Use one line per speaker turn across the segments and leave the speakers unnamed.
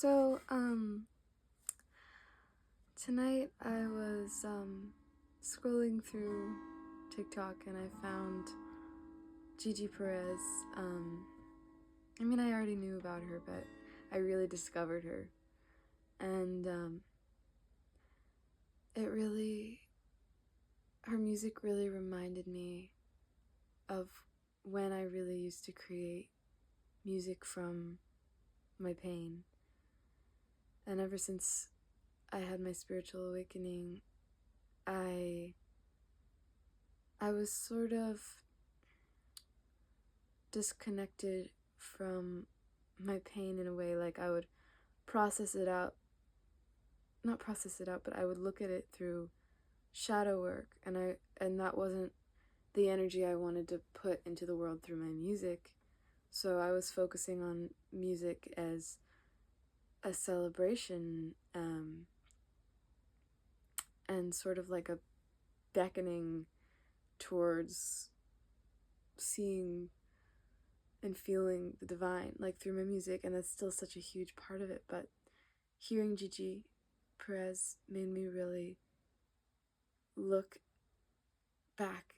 So, tonight I was, scrolling through TikTok and I found Gigi Perez. I already knew about her, but I really discovered her. And, her music really reminded me of when I really used to create music from my pain. And ever since I had my spiritual awakening, I was sort of disconnected from my pain in a way. Like, I would process it out, not process it out, but I would look at it through shadow work, and that wasn't the energy I wanted to put into the world through my music. So I was focusing on music as a celebration, and sort of like a beckoning towards seeing and feeling the divine, like through my music, and that's still such a huge part of it. But hearing Gigi Perez made me really look back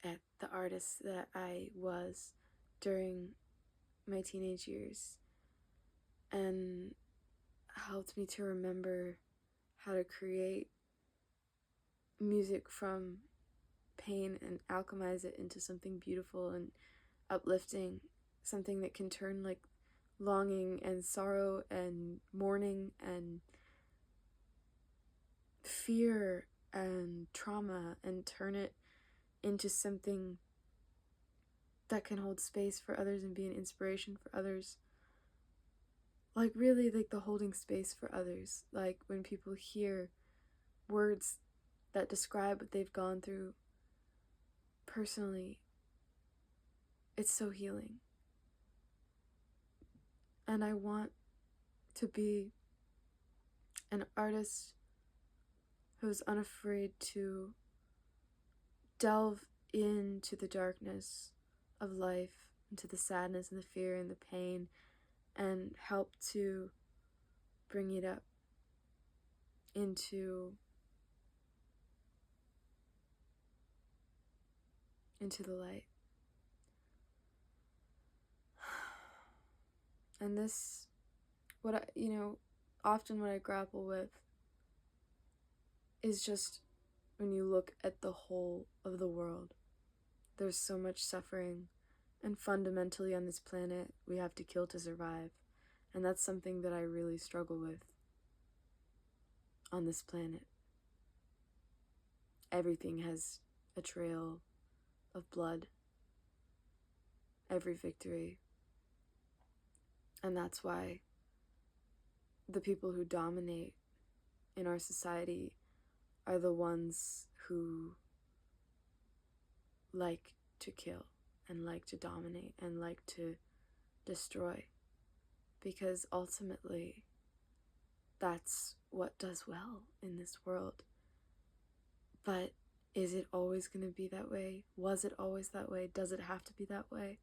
at the artist that I was during my teenage years, and helped me to remember how to create music from pain and alchemize it into something beautiful and uplifting, something that can turn like longing and sorrow and mourning and fear and trauma and turn it into something that can hold space for others and be an inspiration for others. Like, really, like the holding space for others. Like when people hear words that describe what they've gone through personally, it's so healing. And I want to be an artist who's unafraid to delve into the darkness of life, into the sadness and the fear and the pain, and help to bring it up into the light. And this, often what I grapple with is just when you look at the whole of the world, there's so much suffering, and fundamentally on this planet, we have to kill to survive. And that's something that I really struggle with on this planet. Everything has a trail of blood, every victory. And that's why the people who dominate in our society are the ones who like to kill and like to dominate and like to destroy, because ultimately that's what does well in this world. But is it always going to be that way? Was it always that way? Does it have to be that way?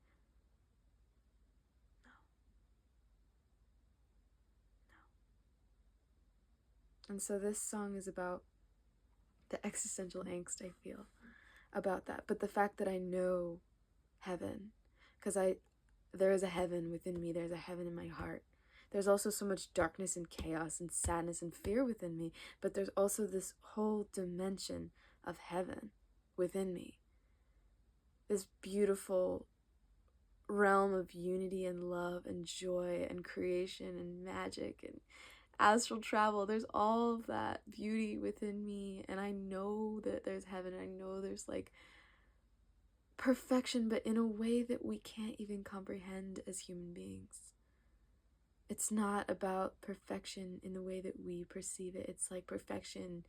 No. And so this song is about the existential angst I feel about that, but the fact that I know heaven, because there is a heaven within me, there's a heaven in my heart. There's also so much darkness and chaos and sadness and fear within me, but there's also this whole dimension of heaven within me. This beautiful realm of unity and love and joy and creation and magic and astral travel. There's all of that beauty within me, and I know that there's heaven. I know there's like perfection, but in a way that we can't even comprehend as human beings. It's not about perfection in the way that we perceive it. It's like perfection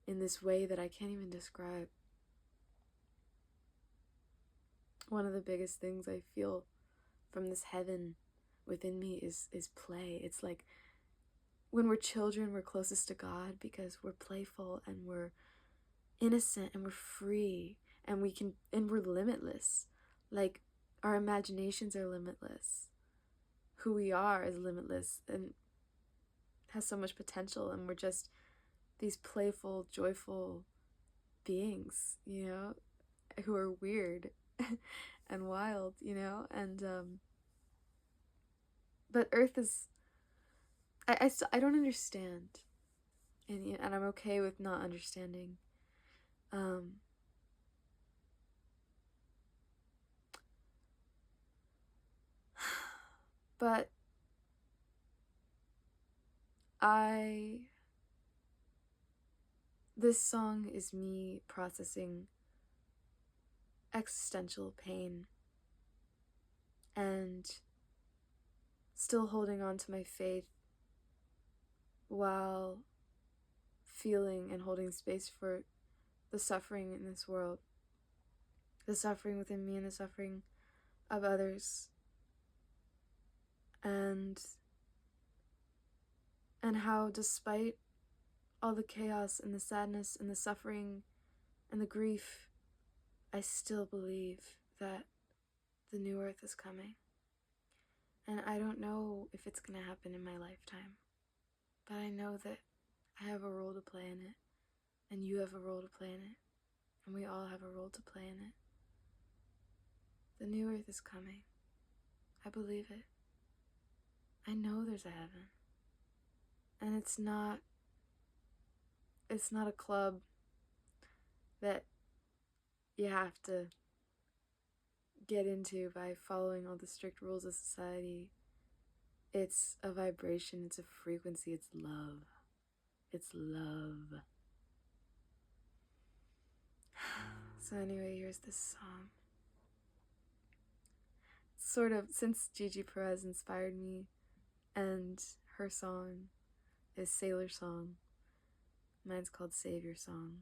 in this way that I can't even describe. One of the biggest things I feel from this heaven within me is play. It's like when we're children, we're closest to God because we're playful and we're innocent and we're free and we're limitless. Like, our imaginations are limitless. Who we are is limitless, and has so much potential, and we're just these playful, joyful beings, who are weird and wild, and but Earth is, I don't understand, and I'm okay with not understanding. But this song is me processing existential pain and still holding on to my faith while feeling and holding space for the suffering in this world, the suffering within me and the suffering of others, and how despite all the chaos and the sadness and the suffering and the grief, I still believe that the new earth is coming. And I don't know if it's going to happen in my lifetime, but I know that I have a role to play in it, and you have a role to play in it, and we all have a role to play in it. The new earth is coming. I believe it. I know there's a heaven. And it's not a club that you have to get into by following all the strict rules of society. It's a vibration, it's a frequency, it's love. It's love. So anyway, here's this song. Sort of, since Gigi Perez inspired me, and her song is Sailor Song. Mine's called Savior Song.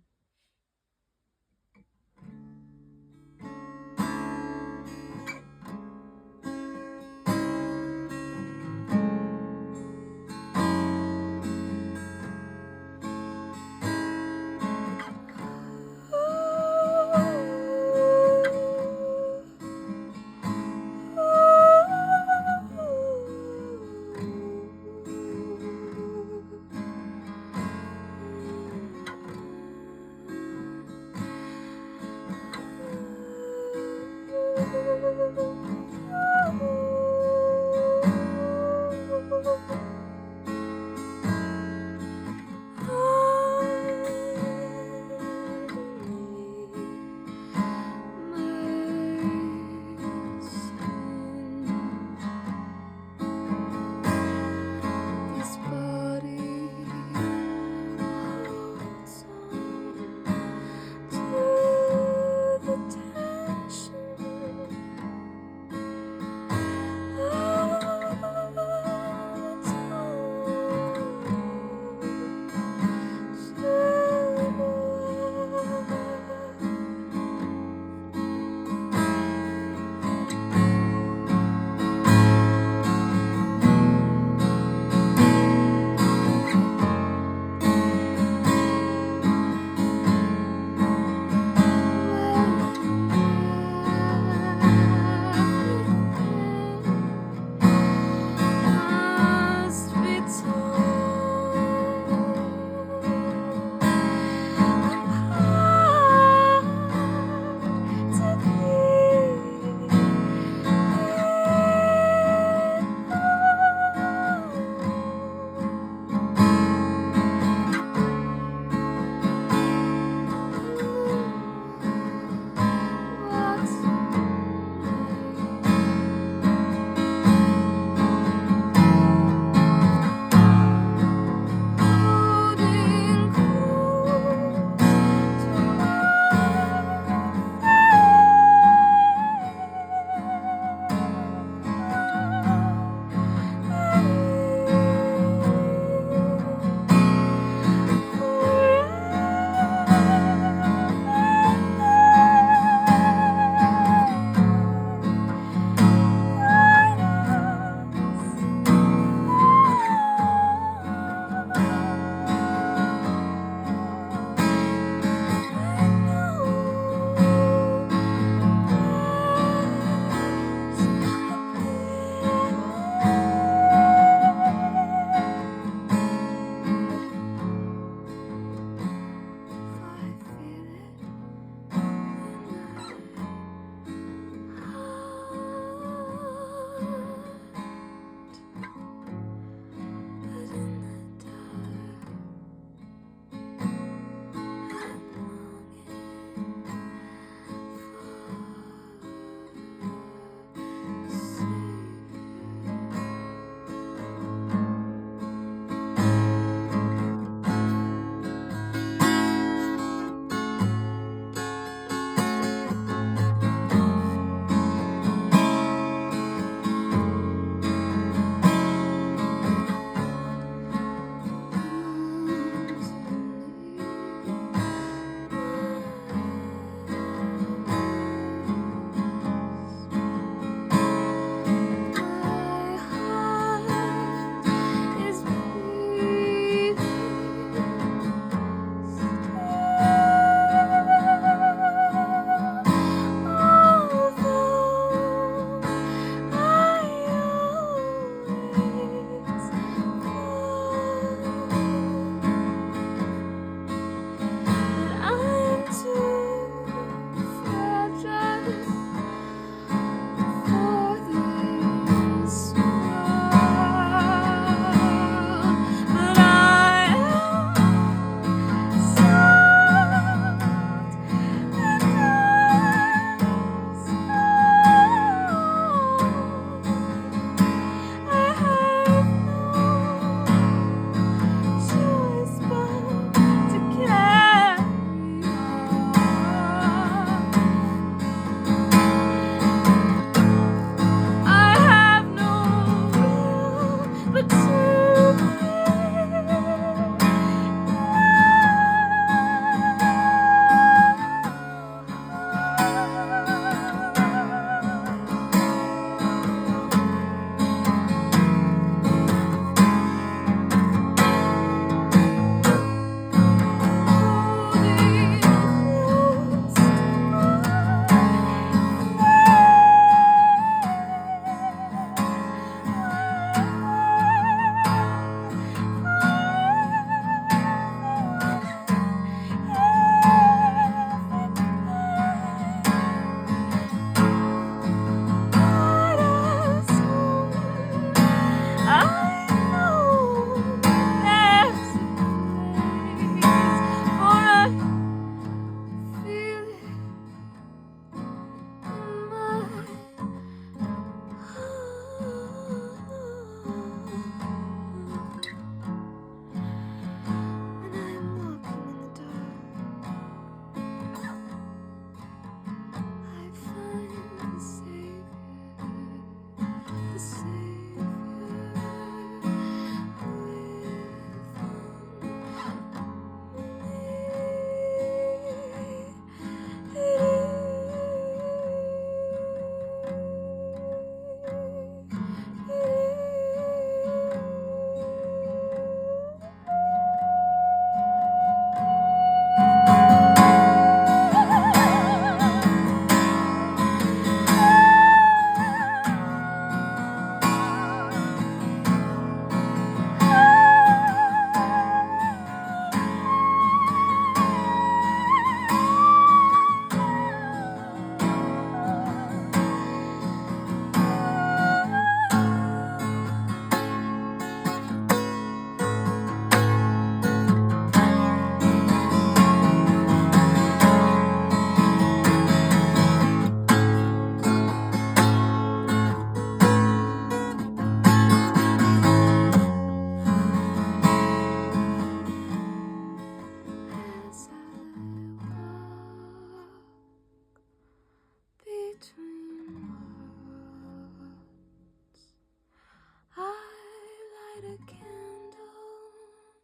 light a candle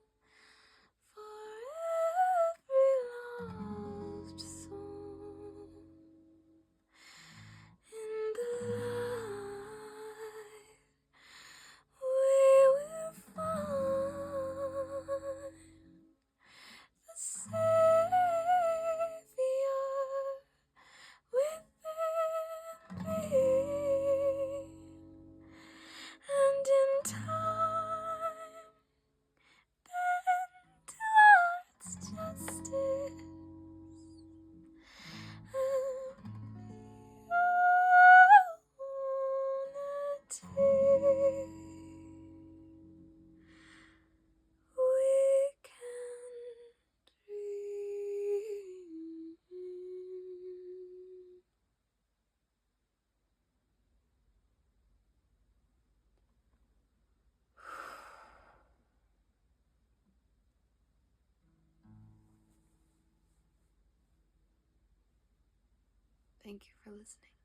for every lost soul. In the light we will find the Savior within thee, and in time bend to heart's justice and unity. We can dream. Thank you for listening.